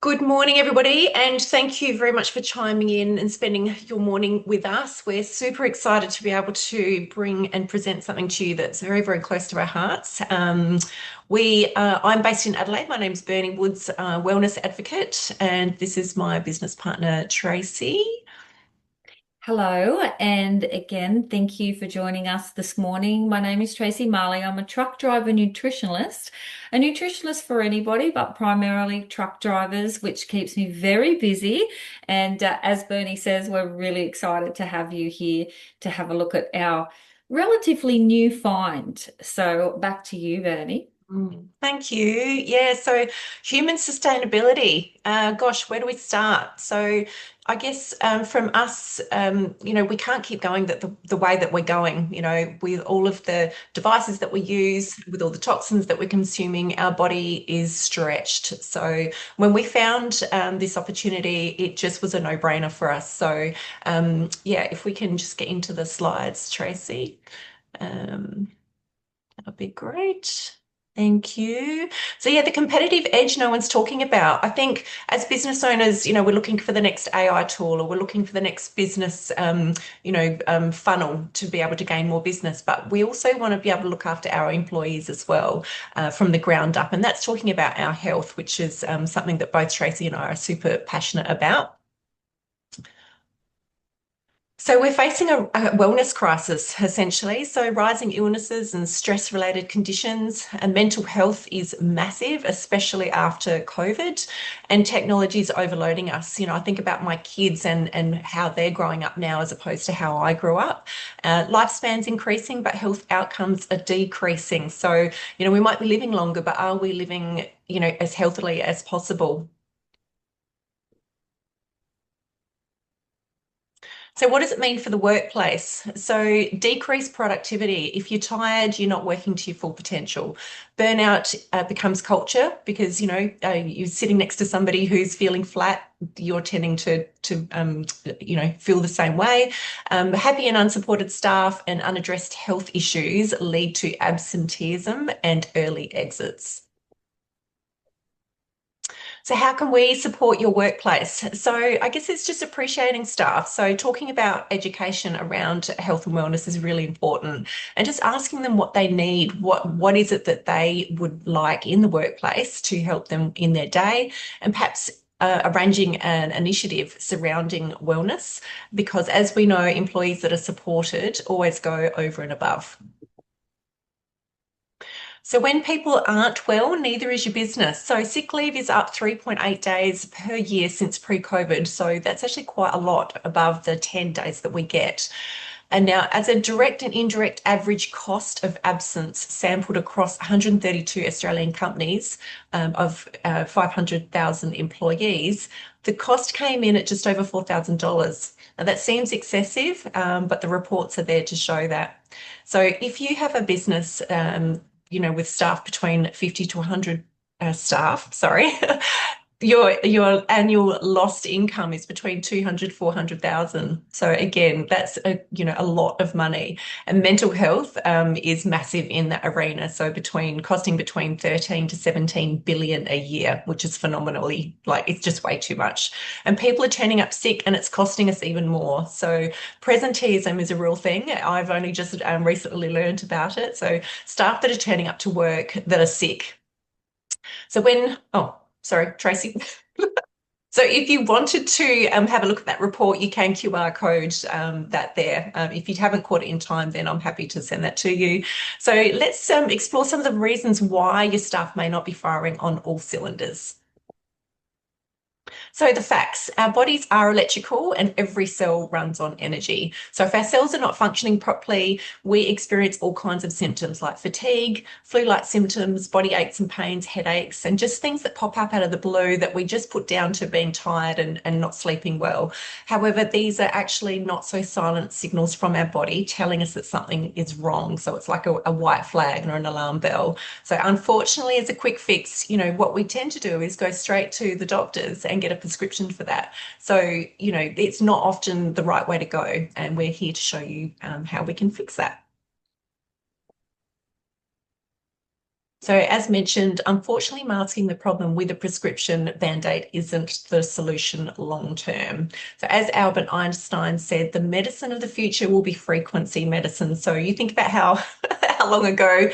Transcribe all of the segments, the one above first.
Good morning, everybody, and thank you very much for chiming in and spending your morning with us. We're super excited to be able to bring and present something to you that's very, very close to our hearts. I'm based in Adelaide. My name's Bernie Woods, wellness advocate, and this is my business partner, Tracy. Hello, and again, thank you for joining us this morning. My name is Tracy Marley. I'm a truck driver a nutritionist for anybody, but primarily truck drivers, which keeps me very busy. And as Bernie says, we're really excited to have you here to have a look at our relatively new find. So back to you, Bernie. Thank you. Yeah, so human sustainability. Gosh, where do we start? So I guess from us, we can't keep going the way that we're going, with all of the devices that we use, with all the toxins that we're consuming, our body is stretched. So when we found this opportunity, it just was a no-brainer for us. So yeah, if we can just get into the slides, Tracy, um, that'd be great. Thank you. So yeah, the competitive edge no one's talking about. I think as business owners, we're looking for the next AI tool or we're looking for the next business, funnel to be able to gain more business. But we also want to be able to look after our employees as well, from the ground up. And that's talking about our health, which is something that both Tracy and I are super passionate about. So we're facing a wellness crisis, essentially. So rising illnesses and stress-related conditions and mental health is massive, especially after COVID, and technology is overloading us. I think about my kids and how they're growing up now as opposed to how I grew up. Lifespan's increasing, but health outcomes are decreasing. So, we might be living longer, but are we living, as healthily as possible? So what does it mean for the workplace? So decreased productivity. If you're tired, you're not working to your full potential. Burnout becomes culture because, you're sitting next to somebody who's feeling flat. You're tending to feel the same way. Happy and unsupported staff and unaddressed health issues lead to absenteeism and early exits. So how can we support your workplace? So I guess it's just appreciating staff. So talking about education around health and wellness is really important and just asking them what they need. What is it that they would like in the workplace to help them in their day, and perhaps arranging an initiative surrounding wellness, because as we know, employees that are supported always go over and above. So when people aren't well, neither is your business. So sick leave is up 3.8 days per year since pre-COVID. So that's actually quite a lot above the 10 days that we get. And now, as a direct and indirect average cost of absence sampled across 132 Australian companies, of 500,000 employees, the cost came in at just over $4,000. Now, that seems excessive, but the reports are there to show that. So if you have a business, with staff between 50 to 100 staff, sorry, your annual lost income is between 200, 400,000. So again, that's a lot of money. And mental health is massive in that arena. So costing between 13 to 17 billion a year, which is phenomenally, like, it's just way too much. And people are turning up sick and it's costing us even more. So presenteeism is a real thing. I've only just recently learned about it. So staff that are turning up to work that are sick. So sorry, Tracy. So if you wanted to have a look at that report, you can QR code that there. If you haven't caught it in time, then I'm happy to send that to you. So let's explore some of the reasons why your staff may not be firing on all cylinders. So the facts, our bodies are electrical and every cell runs on energy. So if our cells are not functioning properly, we experience all kinds of symptoms like fatigue, flu-like symptoms, body aches and pains, headaches, and just things that pop up out of the blue that we just put down to being tired and not sleeping well. However, these are actually not so silent signals from our body telling us that something is wrong. So it's like a white flag or an alarm bell. So unfortunately, as a quick fix, what we tend to do is go straight to the doctors and get a prescription for that. So, it's not often the right way to go. And we're here to show you how we can fix that. So, as mentioned, unfortunately, masking the problem with a prescription band-aid isn't the solution long term. So, as Albert Einstein said, the medicine of the future will be frequency medicine. So, you think about how how long ago,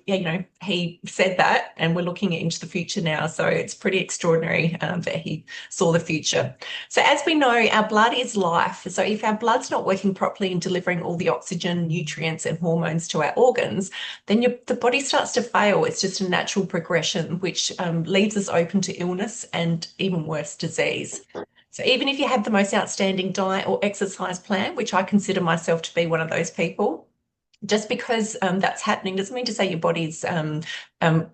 yeah, he said that, and we're looking into the future now. So, it's pretty extraordinary that he saw the future. So, as we know, our blood is life. So, if our blood's not working properly and delivering all the oxygen, nutrients, and hormones to our organs, then the body starts to fail. It's just a natural progression, which leaves us open to illness and even worse, disease. So even if you have the most outstanding diet or exercise plan, which I consider myself to be one of those people, just because that's happening doesn't mean to say your body's um, um,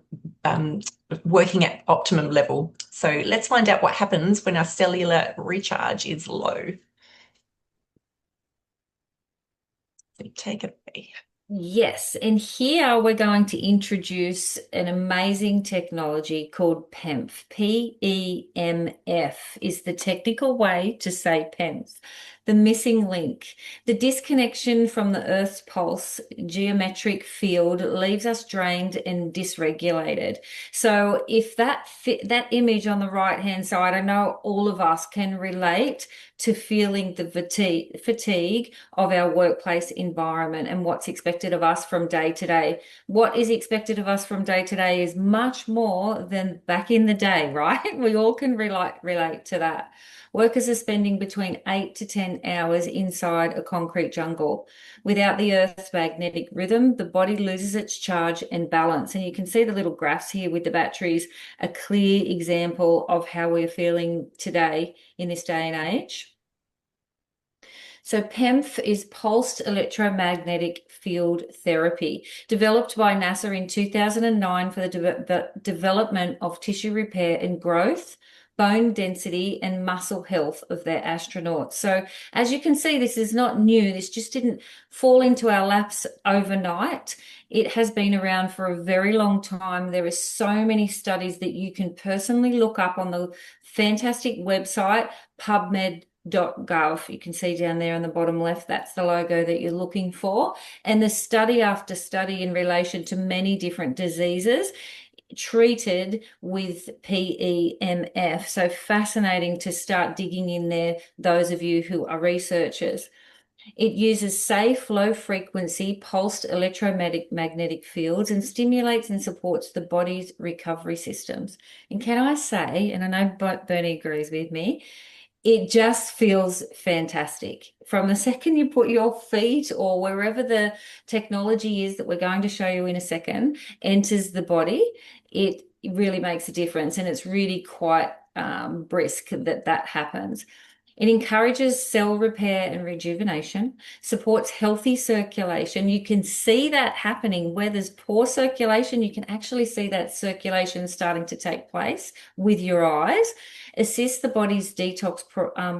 working at optimum level. So let's find out what happens when our cellular recharge is low. So take it away. Yes, and here we're going to introduce an amazing technology called PEMF. PEMF is the technical way to say PEMF, the missing link. The disconnection from the Earth's pulse geometric field leaves us drained and dysregulated. So if that image on the right-hand side, I know all of us can relate to feeling the fatigue of our workplace environment and what's expected of us from day to day. What is expected of us from day to day is much more than back in the day, right? We all can relate to that. Workers are spending between 8 to 10 hours inside a concrete jungle. Without the Earth's magnetic rhythm, the body loses its charge and balance. And you can see the little graphs here with the batteries, a clear example of how we're feeling today in this day and age. So PEMF is pulsed electromagnetic field therapy, developed by NASA in 2009 for the development of tissue repair and growth, bone density, and muscle health of their astronauts. So as you can see, this is not new. This just didn't fall into our laps overnight. It has been around for a very long time. There are so many studies that you can personally look up on the fantastic website, PubMed.gov. You can see down there on the bottom left, that's the logo that you're looking for. And the study after study in relation to many different diseases treated with PEMF. So fascinating to start digging in there, those of you who are researchers. It uses safe, low frequency, pulsed electromagnetic fields and stimulates and supports the body's recovery systems. And can I say, and I know Bernie agrees with me, it just feels fantastic. From the second you put your feet or wherever the technology is that we're going to show you in a second enters the body, it really makes a difference. And it's really quite brisk that happens. It encourages cell repair and rejuvenation, supports healthy circulation. You can see that happening where there's poor circulation. You can actually see that circulation starting to take place with your eyes. Assists the body's detox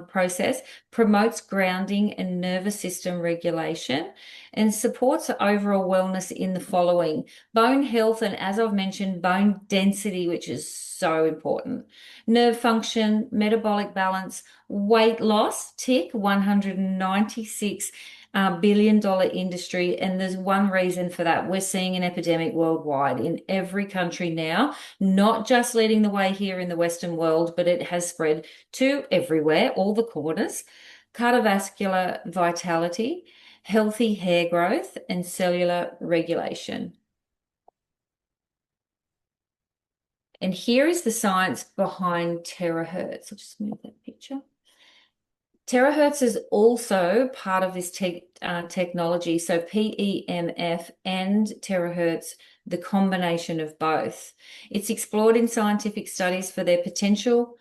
process, promotes grounding and nervous system regulation, and supports overall wellness in the following: bone health, and as I've mentioned, bone density, which is so important, nerve function, metabolic balance, weight loss, tick, $196 billion industry. And there's one reason for that. We're seeing an epidemic worldwide in every country now, not just leading the way here in the Western world, but it has spread to everywhere, all the corners. Cardiovascular vitality, healthy hair growth, and cellular regulation. And here is the science behind terahertz. I'll just move that picture. Terahertz is also part of this technology. So PEMF and terahertz, the combination of both. It's explored in scientific studies for their potential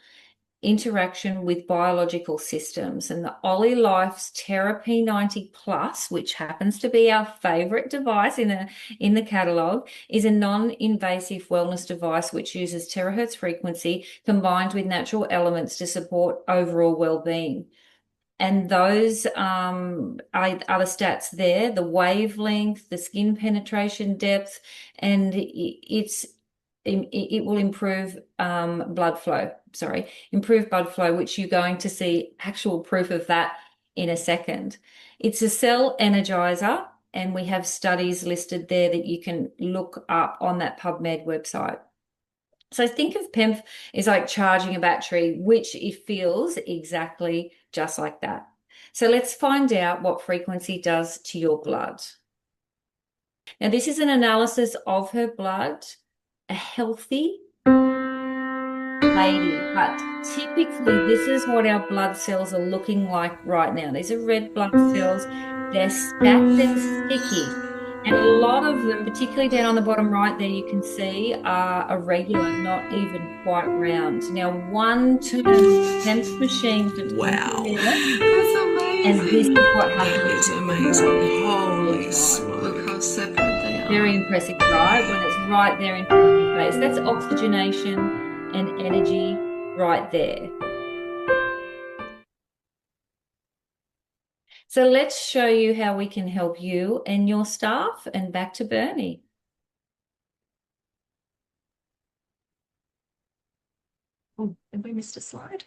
interaction with biological systems. And the Ollie Life's Therapy 90 Plus, which happens to be our favorite device in the catalog, is a non-invasive wellness device which uses terahertz frequency combined with natural elements to support overall well-being. And those are the stats there, the wavelength, the skin penetration depth, and it will improve blood flow, which you're going to see actual proof of that in a second. It's a cell energizer. and we have studies listed there that you can look up on that PubMed website. So think of PEMF as like charging a battery, which it feels exactly just like that. So let's find out what frequency does to your blood. Now, this is an analysis of her blood, a healthy lady, but typically this is what our blood cells are looking like right now. These are red blood cells. They're stacked and sticky. And a lot of them, particularly down on the bottom right there, you can see are irregular, not even quite round. Now, one turn temps machine for 20 minutes. That's amazing. And this is what happens. That is amazing. Holy smoke. Look how separate they are. Very impressive, right? When it's right there in front of your face. That's oxygenation and energy right there. So let's show you how we can help you and your staff, and back to Bernie. Oh, have we missed a slide?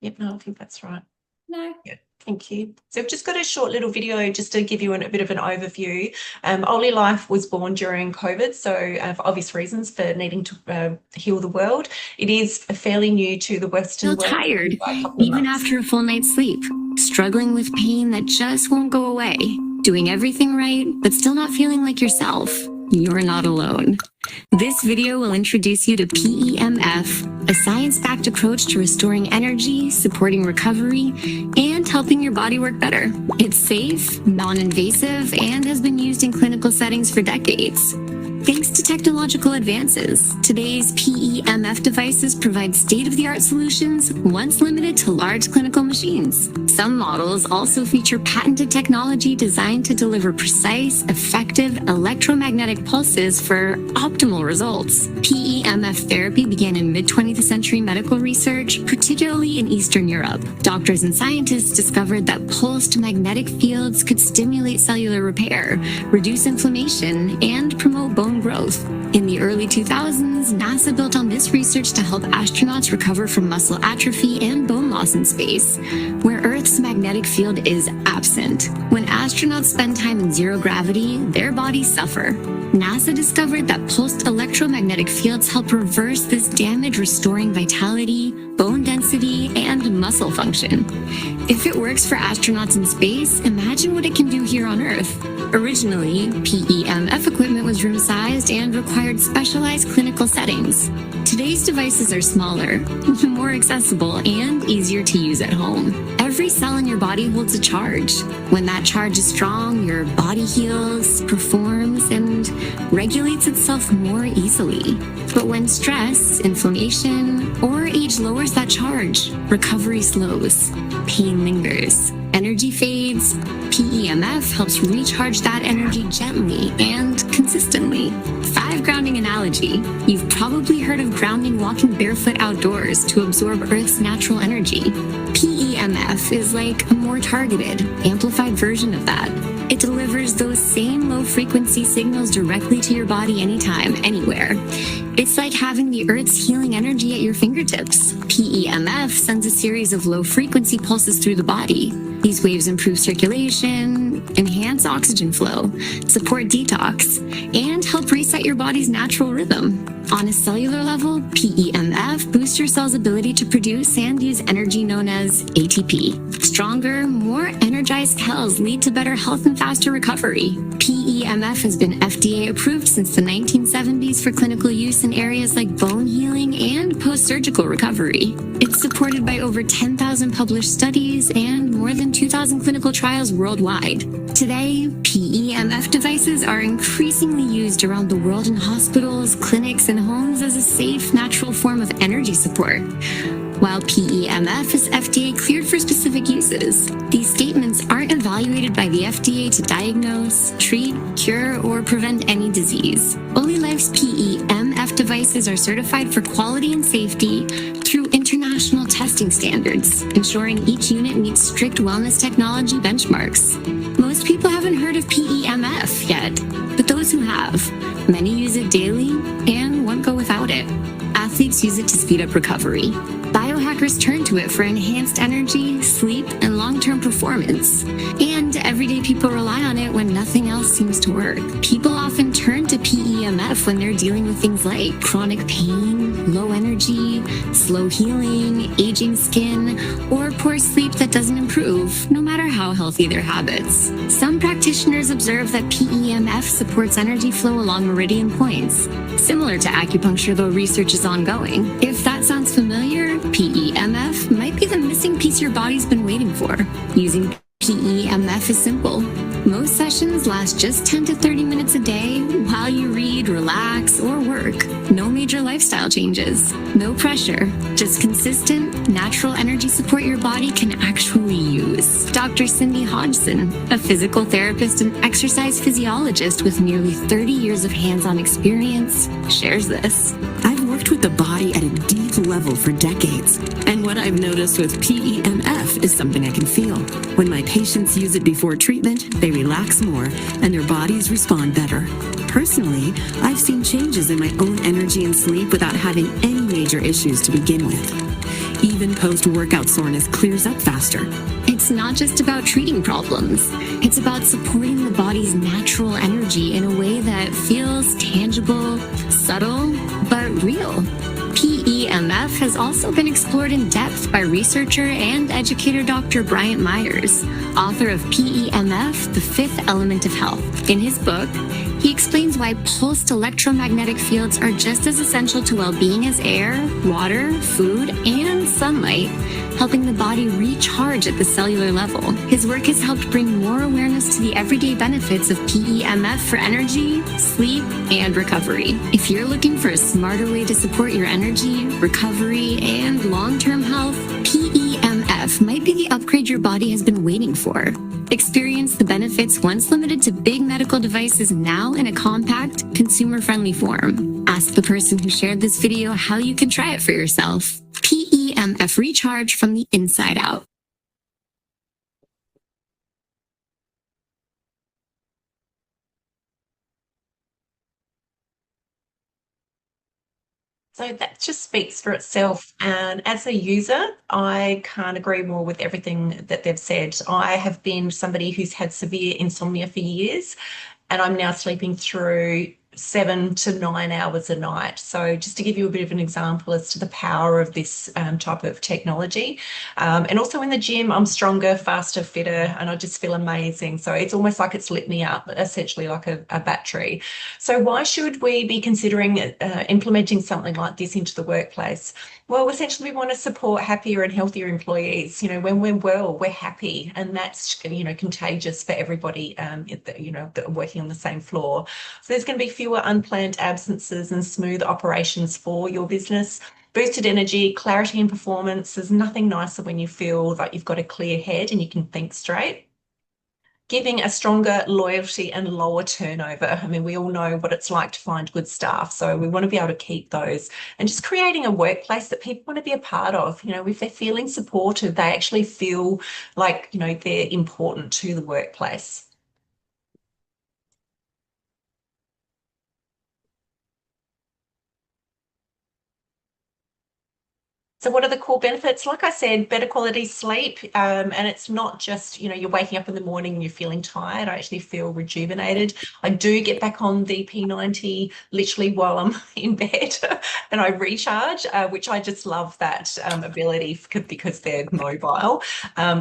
Yep, no, I think that's right. No. Yeah, thank you. So I've just got a short little video just to give you a bit of an overview. Only Life was born during COVID, so for obvious reasons for needing to heal the world. It is fairly new to the Western world. Feel tired, even after a full night's sleep. Struggling with pain that just won't go away. Doing everything right, but still not feeling like yourself. You're not alone. This video will introduce you to PEMF, a science-backed approach to restoring energy, supporting recovery, and helping your body work better. It's safe, non-invasive, and has been used in clinical settings for decades. Thanks to technological advances, today's PEMF devices provide state-of-the-art solutions once limited to large clinical machines. Some models also feature patented technology designed to deliver precise, effective electromagnetic pulses for optimal results. PEMF therapy began in mid-20th century medical research, particularly in Eastern Europe. Doctors and scientists discovered that pulsed magnetic fields could stimulate cellular repair, reduce inflammation, and promote bone growth. In the early 2000s, NASA built on this research to help astronauts recover from muscle atrophy and bone loss in space, where Earth's magnetic field is absent. When astronauts spend time in zero gravity, their bodies suffer. NASA discovered that pulsed electromagnetic fields help reverse this damage, restoring vitality, bone density, and muscle function. If it works for astronauts in space, imagine what it can do here on Earth. Originally, PEMF equipment was room-sized and required specialized clinical settings. Today's devices are smaller, more accessible, and easier to use at home. Every cell in your body holds a charge. When that charge is strong, your body heals, performs, and regulates itself more easily. But when stress, inflammation, or age lowers that charge, recovery slows, pain lingers, energy fades. PEMF helps recharge that energy gently and consistently. 5 grounding analogy. You've probably heard of grounding walking barefoot outdoors to absorb Earth's natural energy. PEMF is like a more targeted, amplified version of that. It delivers those same low-frequency signals directly to your body anytime, anywhere. It's like having the Earth's healing energy at your fingertips. PEMF sends a series of low-frequency pulses through the body. These waves improve circulation, enhance oxygen flow, support detox, and help reset your body's natural rhythm. On a cellular level, PEMF boosts your cell's ability to produce and use energy known as ATP. Stronger, more energized cells lead to better health and faster recovery. PEMF has been FDA approved since the 1970s for clinical use in areas like bone healing and post-surgical recovery. It's supported by over 10,000 published studies and more than 2,000 clinical trials worldwide. Today, PEMF devices are increasingly used around the world in hospitals, clinics, and homes as a safe, natural form of energy support. While PEMF is FDA cleared for specific uses, these statements aren't evaluated by the FDA to diagnose, treat, cure, or prevent any disease. Only Life's PEMF devices are certified for quality and safety through international testing standards, ensuring each unit meets strict wellness technology benchmarks. Most people haven't heard of PEMF yet, but those who have, many use it daily and won't go without it. Athletes use it to speed up recovery. Biohackers turn to it for enhanced energy, sleep, and long-term performance. And everyday people rely on it when nothing else seems to work. People often turn to PEMF when they're dealing with things like chronic pain, low energy, slow healing, aging skin, or poor sleep that doesn't improve, no matter how healthy their habits. Some practitioners observe that PEMF supports energy flow along meridian points. Similar to acupuncture, though research is ongoing. If that sounds familiar, PEMF might be the missing piece your body's been waiting for. Using PEMF is simple. Most sessions last just 10 to 30 minutes a day while you read, relax, or work. No major lifestyle changes. No pressure. Just consistent, natural energy support your body can actually use. Dr. Cindy Hodgson, a physical therapist and exercise physiologist with nearly 30 years of hands-on experience, shares this. I've worked with the body at a deep level for decades, and what I've noticed with PEMF is something I can feel. When my patients use it before treatment, they relax more and their bodies respond better. Personally, I've seen changes in my own energy and sleep without having any major issues to begin with. Even post-workout soreness clears up faster. It's not just about treating problems. It's about supporting the body's natural energy in a way that feels tangible, subtle, but real. PEMF has also been explored in depth by researcher and educator Dr. Bryant Myers, author of PEMF, The Fifth Element of Health. In his book, he explains why pulsed electromagnetic fields are just as essential to well-being as air, water, food, and sunlight, helping the body recharge at the cellular level. His work has helped bring more awareness to the everyday benefits of PEMF for energy, sleep, and recovery. If you're looking for a smarter way to support your energy, recovery, and long-term health, PEMF might be the upgrade your body has been waiting for. Experience the benefits once limited to big medical devices now in a compact, consumer-friendly form. Ask the person who shared this video how you can try it for yourself. PEMF Recharge from the inside out. So that just speaks for itself. And as a user, I can't agree more with everything that they've said. I have been somebody who's had severe insomnia for years, and I'm now sleeping through 7 to 9 hours a night. So just to give you a bit of an example as to the power of this type of technology. And also in the gym, I'm stronger, faster, fitter, and I just feel amazing. So it's almost like it's lit me up, essentially like a battery. So why should we be considering implementing something like this into the workplace? Well, essentially, we want to support happier and healthier employees. When we're well, we're happy, and that's, contagious for everybody, that are working on the same floor. So there's going to be fewer unplanned absences and smooth operations for your business. Boosted energy, clarity and performance. There's nothing nicer when you feel like you've got a clear head and you can think straight. Giving a stronger loyalty and lower turnover. I mean, we all know what it's like to find good staff, so we want to be able to keep those, and just creating a workplace that people want to be a part of. If they're feeling supported, they actually feel like, they're important to the workplace. So what are the core benefits? Like I said, better quality sleep. And it's not just, you're waking up in the morning and you're feeling tired. I actually feel rejuvenated. I do get back on the P90 literally while I'm in bed and I recharge, which I just love that ability because they're mobile.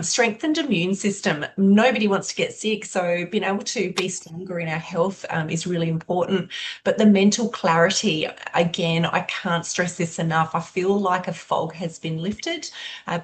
Strengthened immune system. Nobody wants to get sick. So being able to be stronger in our health is really important. But the mental clarity, again, I can't stress this enough. I feel like a fog has been lifted.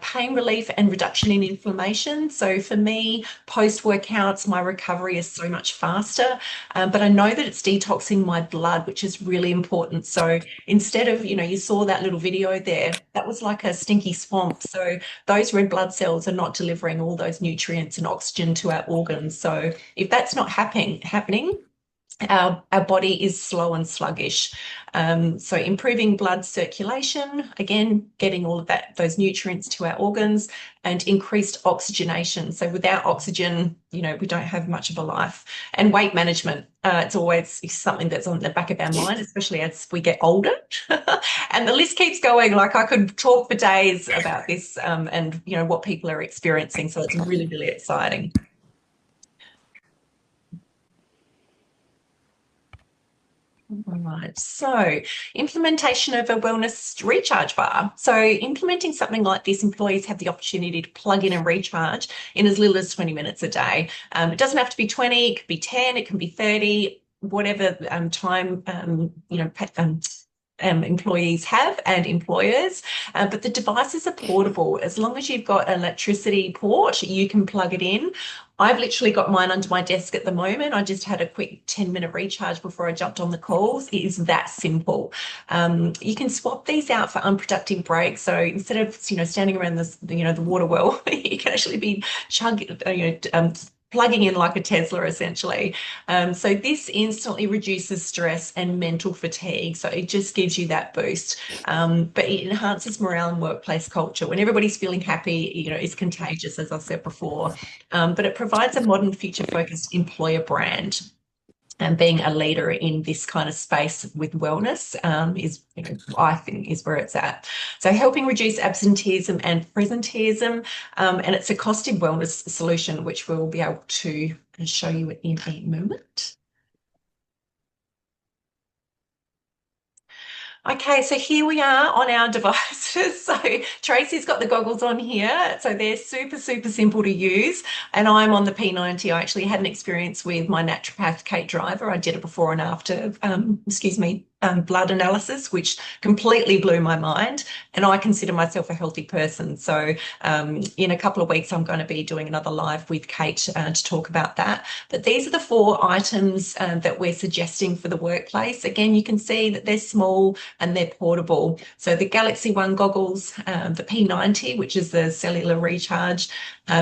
Pain relief and reduction in inflammation. So for me, post-workouts, my recovery is so much faster, but I know that it's detoxing my blood, which is really important. So instead of, you saw that little video there, that was like a stinky swamp. So those red blood cells are not delivering all those nutrients and oxygen to our organs. So if that's not happening, our body is slow and sluggish. So improving blood circulation, again, getting all of those nutrients to our organs, and increased oxygenation. So without oxygen, we don't have much of a life. And weight management, it's always something that's on the back of our mind, especially as we get older. And the list keeps going. Like, I could talk for days about this, and what people are experiencing. So it's really, really exciting. All right, so implementation of a wellness recharge bar. So implementing something like this, employees have the opportunity to plug in and recharge in as little as 20 minutes a day. It doesn't have to be 20, it could be 10, it can be 30, whatever time employees have and employers, but the devices are portable. As long as you've got an electricity port, you can plug it in. I've literally got mine under my desk at the moment. I just had a quick 10-minute recharge before I jumped on the calls. It is that simple. You can swap these out for unproductive breaks. So instead of standing around the water well, you can actually be chugging, plugging in like a Tesla, essentially. So this instantly reduces stress and mental fatigue. So it just gives you that boost. But it enhances morale and workplace culture. When everybody's feeling happy, it's contagious, as I've said before. But it provides a modern, future-focused employer brand. And being a leader in this kind of space with wellness is, I think, is where it's at. So helping reduce absenteeism and presenteeism, and it's a costed wellness solution, which we'll be able to show you in a moment. Okay, so here we are on our devices. So Tracy's got the goggles on here. So they're super, super simple to use. And I'm on the P90. I actually had an experience with my naturopath, Kate Driver. I did a before and after, blood analysis, which completely blew my mind. And I consider myself a healthy person. So in a couple of weeks, I'm going to be doing another live with Kate to talk about that. But these are the 4 items that we're suggesting for the workplace. Again, you can see that they're small and they're portable. So the Galaxy One goggles, the P90, which is the cellular recharge.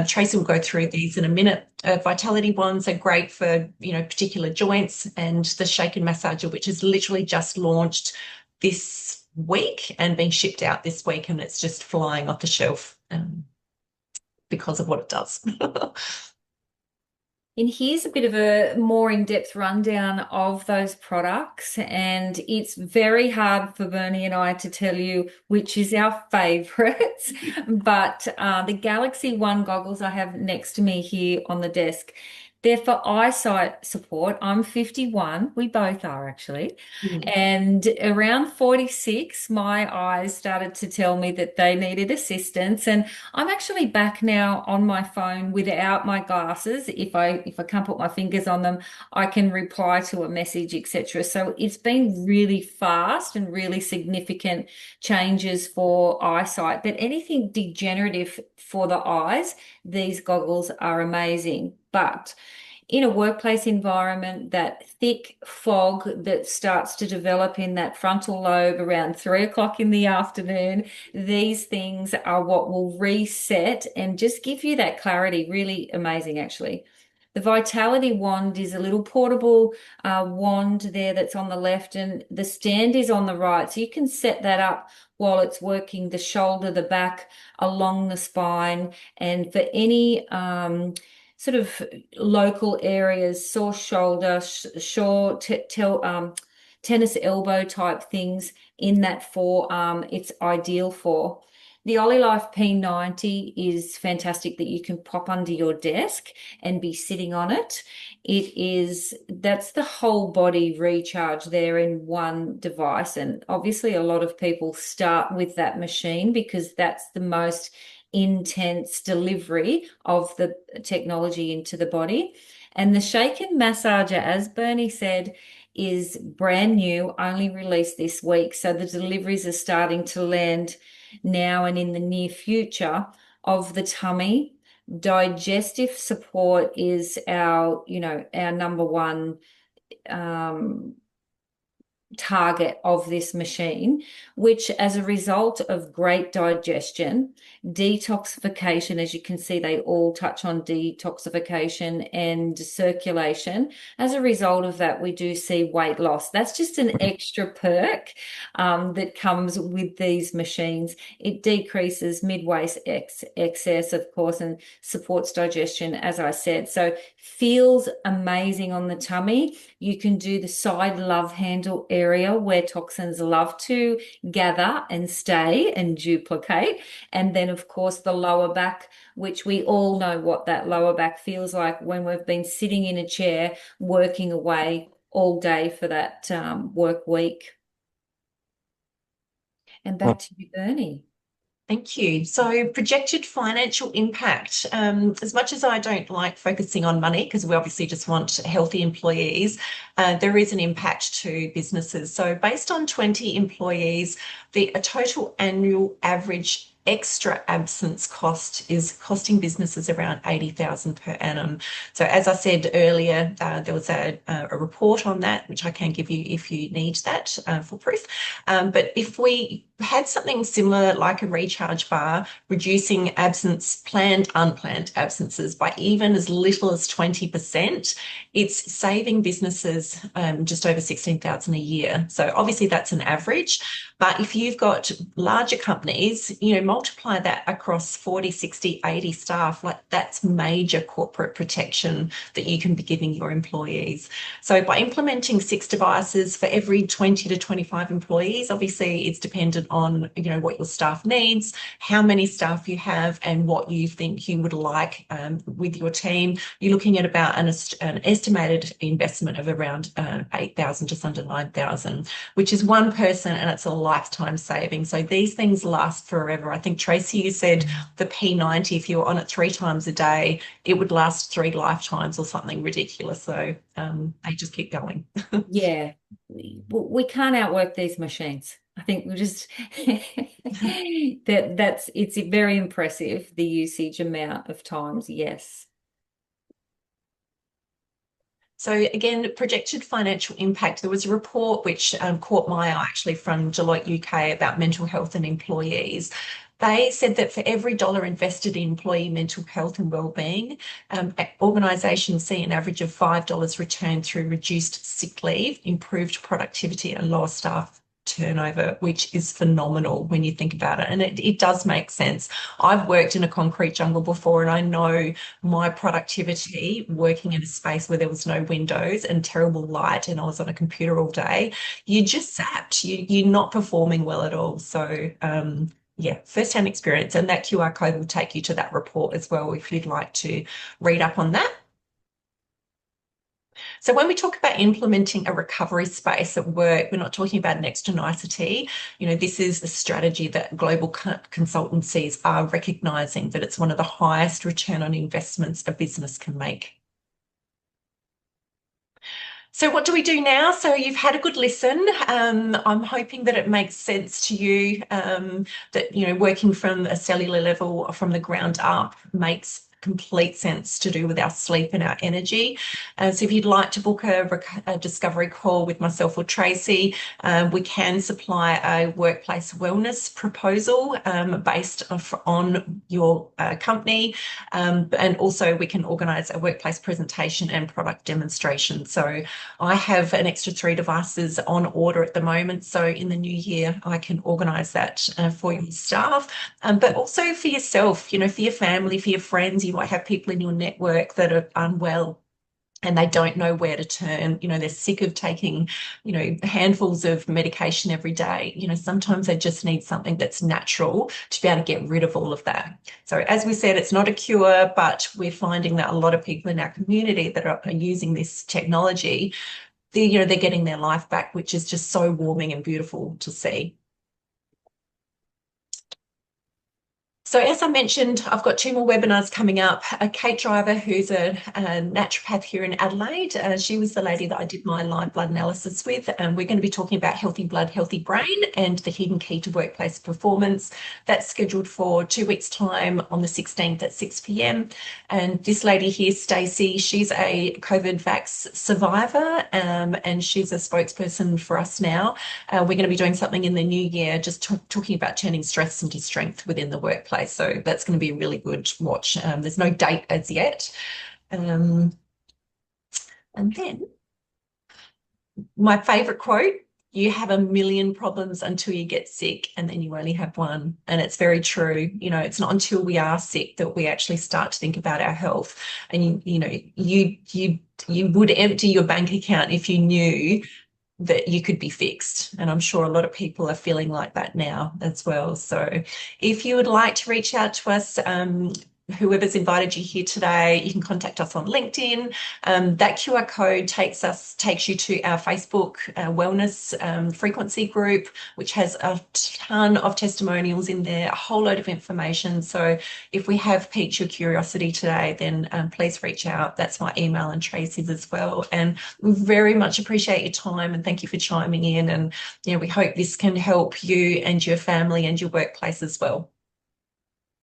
Tracy will go through these in a minute. Vitality ones are great for, particular joints, and the Shake and Massager, which is literally just launched this week and being shipped out this week, and it's just flying off the shelf because of what it does. And here's a bit of a more in-depth rundown of those products. And it's very hard for Bernie and I to tell you which is our favorites. But the Galaxy One goggles I have next to me here on the desk, they're for eyesight support. I'm 51. We both are, actually. And around 46, my eyes started to tell me that they needed assistance. And I'm actually back now on my phone without my glasses. If I can't put my fingers on them, I can reply to a message, etc. So it's been really fast and really significant changes for eyesight. But anything degenerative for the eyes, these goggles are amazing. But in a workplace environment, that thick fog that starts to develop in that frontal lobe around 3 o'clock in the afternoon, these things are what will reset and just give you that clarity. Really amazing, actually. The Vitality wand is a little portable wand there that's on the left, and the stand is on the right. So you can set that up while it's working the shoulder, the back, along the spine. And for any sort of local areas, sore shoulder, tennis elbow type things in that forearm, it's ideal for. The OliLife P90 is fantastic that you can pop under your desk and be sitting on it. That's the whole body recharge there in one device. And obviously a lot of people start with that machine because that's the most intense delivery of the technology into the body. And the Shake and Massager, as Bernie said, is brand new, only released this week. So the deliveries are starting to land now and in the near future of the tummy. Digestive support is our number one target of this machine, which as a result of great digestion, detoxification, as you can see, they all touch on detoxification and circulation. As a result of that, we do see weight loss. That's just an extra perk that comes with these machines. It decreases mid-waist excess, of course, and supports digestion, as I said. So feels amazing on the tummy. You can do the side love handle area where toxins love to gather and stay and duplicate. And then, of course, the lower back, which we all know what that lower back feels like when we've been sitting in a chair working away all day for that work week. And back to you, Bernie. Thank you. So projected financial impact. As much as I don't like focusing on money, because we obviously just want healthy employees, there is an impact to businesses. So based on 20 employees, a total annual average extra absence cost is costing businesses around 80,000 per annum. So as I said earlier, there was a report on that, which I can give you if you need that for proof. But if we had something similar like a recharge bar, reducing planned, unplanned absences by even as little as 20%, it's saving businesses just over 16,000 a year. So obviously that's an average, but if you've got larger companies, multiply that across 40, 60, 80 staff, like that's major corporate protection that you can be giving your employees. So by implementing 6 devices for every 20 to 25 employees, obviously it's dependent on, what your staff needs, how many staff you have, and what you think you would like with your team. You're looking at about an estimated investment of around 8,000, just under 9,000, which is one person, and it's a lifetime saving. So these things last forever. I think, Tracy, you said the P90, if you were on it 3 times a day, it would last 3 lifetimes or something ridiculous. So they just keep going. Yeah, we can't outwork these machines. I think we just it's very impressive, the usage amount of times. Yes. So again, projected financial impact. There was a report which caught my eye actually from Deloitte UK about mental health and employees. They said that for every dollar invested in employee mental health and wellbeing, organisations see an average of $5 returned through reduced sick leave, improved productivity, and lower staff turnover, which is phenomenal when you think about it. And it does make sense. I've worked in a concrete jungle before, and I know my productivity working in a space where there was no windows and terrible light and I was on a computer all day, you just zapped. You're not performing well at all. So yeah, first-hand experience. And that QR code will take you to that report as well if you'd like to read up on that. So when we talk about implementing a recovery space at work, we're not talking about an extra nicety. This is the strategy that global consultancies are recognising, that it's one of the highest return on investments a business can make. So what do we do now? So you've had a good listen. I'm hoping that it makes sense to you, that, working from a cellular level, from the ground up, makes complete sense to do with our sleep and our energy. So if you'd like to book a discovery call with myself or Tracy, we can supply a workplace wellness proposal based on your company, and also we can organise a workplace presentation and product demonstration. So I have an extra 3 devices on order at the moment, so in the new year I can organise that for your staff, but also for yourself, for your family, for your friends. You might have people in your network that are unwell and they don't know where to turn. They're sick of taking, handfuls of medication every day. Sometimes they just need something that's natural to be able to get rid of all of that. So as we said, it's not a cure, but we're finding that a lot of people in our community that are using this technology, they're getting their life back, which is just so warming and beautiful to see. So as I mentioned, I've got 2 more webinars coming up. Kate Driver, who's a naturopath here in Adelaide, she was the lady that I did my live blood analysis with, and we're going to be talking about healthy blood, healthy brain, and the hidden key to workplace performance. That's scheduled for 2 weeks' time on the 16th at 6 p.m. And this lady here, Stacey, she's a COVID vax survivor, and she's a spokesperson for us now. We're going to be doing something in the new year, just talking about turning stress into strength within the workplace. So that's going to be a really good watch. There's no date as yet. And then my favorite quote, you have a million problems until you get sick, and then you only have one. And it's very true. You know, it's not until we are sick that we actually start to think about our health. And you would empty your bank account if you knew that you could be fixed. And I'm sure a lot of people are feeling like that now as well. So if you would like to reach out to us, whoever's invited you here today, you can contact us on LinkedIn. That QR code takes you to our Facebook wellness frequency group, which has a ton of testimonials in there, a whole load of information. So if we have piqued your curiosity today, then please reach out. That's my email and Tracy's as well. And we very much appreciate your time, and thank you for chiming in. And we hope this can help you and your family and your workplace as well.